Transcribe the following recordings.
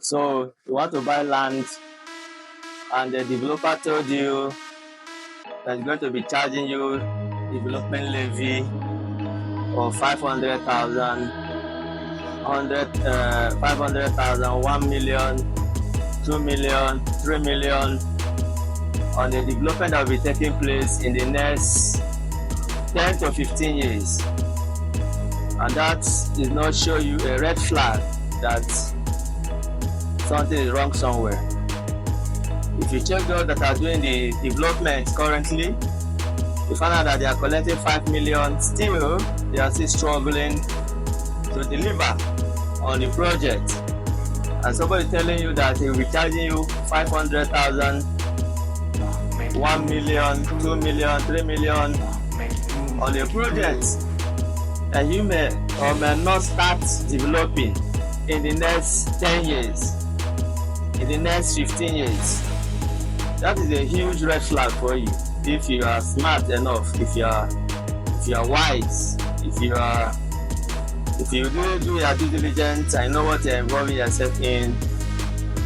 So you want to buy land and the developer told you that he's going to be charging you development levy of 500,000, 1 million, 2 million, 3 million on the development that will be taking place in the next 10 to 15 years. And that does not show you a red flag that something is wrong somewhere. If you check those that are doing the development currently, you find out that they are collecting 5 million, still they are still struggling to deliver on the project. And somebody telling you that he will be charging you 500,000, 1 million, 2 million, 3 million on the project, and you may or may not start developing in the next 10 years, in the next 15 years. That is a huge red flag for you. If you are smart enough, if you are wise, if you do your due diligence and know what you're involving yourself in,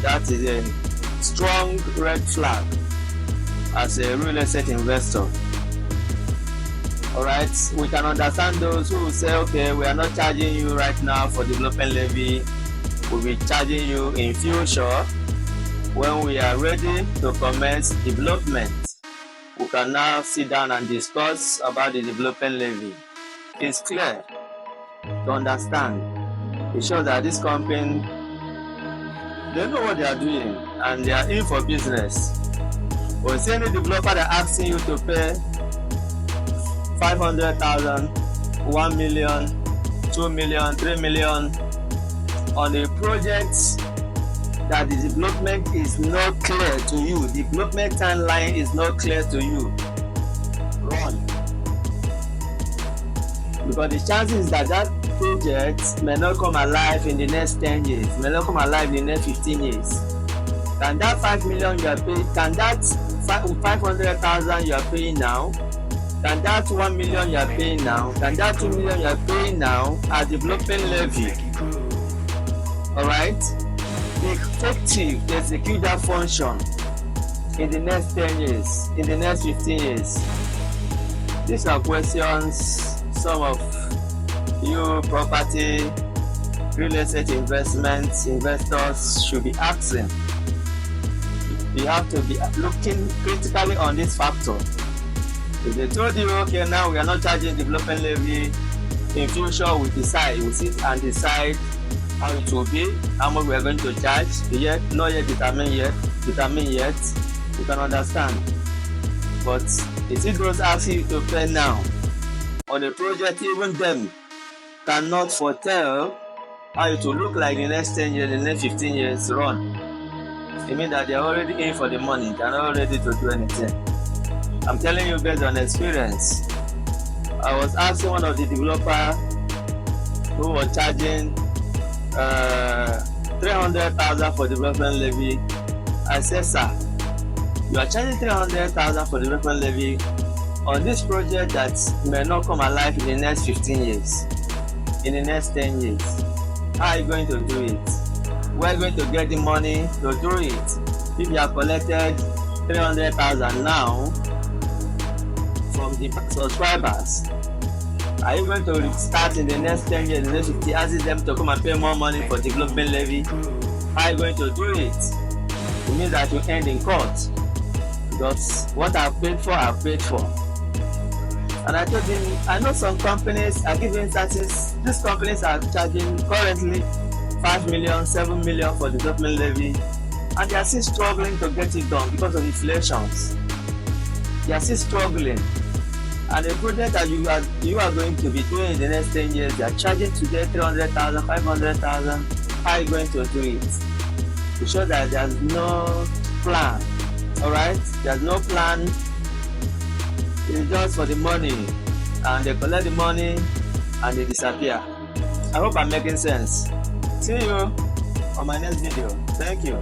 that is a strong red flag as a real estate investor. Alright, we can understand those who say, okay, we are not charging you right now for development levy, we'll be charging you in future when we are ready to commence development. We can now sit down and discuss about the development levy. It's clear to understand. It shows that this company, they know what they are doing and they are in for business. When see any developer that asking you to pay 500,000, 1 million, 2 million, 3 million on a project that the development is not clear to you, the development timeline is not clear to you, run. Because the chances that that project may not come alive in the next 10 years, may not come alive in the next 15 years. Can that 5 million you are paying, can that 500,000 you are paying now, can that 1 million you are paying now, can that 2 million you are paying now as development levy? Alright? Be effective to execute that function in the next 10 years, in the next 15 years. These are questions some of you property, real estate investors should be asking. You have to be looking critically on this factor. If they told you, okay, now we are not charging development levy, in future we sit and decide how it will be, how much we are going to charge, not yet determined yet, you can understand. But is it those asking you to pay now on a project, even them cannot foretell how it will look like in the next 10 years, the next 15 years run. It means that they are already in for the money, they are not ready to do anything. I'm telling you based on experience. I was asking one of the developers who was charging 300,000 for development levy. I said, sir, you are charging 300,000 for development levy on this project that may not come alive in the next 15 years, in the next 10 years. How are you going to do it? Where are you going to get the money to do it? If you have collected 300,000 now from the subscribers, are you going to start in the next 10 years, in the next 50, asking them to come and pay more money for development levy? How are you going to do it? It means that you end in court. Because what I've paid for, I've paid for. And I told him, I know some companies are giving instances, these companies are charging currently 5 million, 7 million for development levy, and they are still struggling to get it done because of inflations. They are still struggling. And the project that you are going to be doing in the next 10 years, they are charging today 300,000, 500,000. How are you going to do it? To show that there's no plan. Alright? There's no plan. It's just for the money. And they collect the money and they disappear. I hope I'm making sense. See you on my next video. Thank you.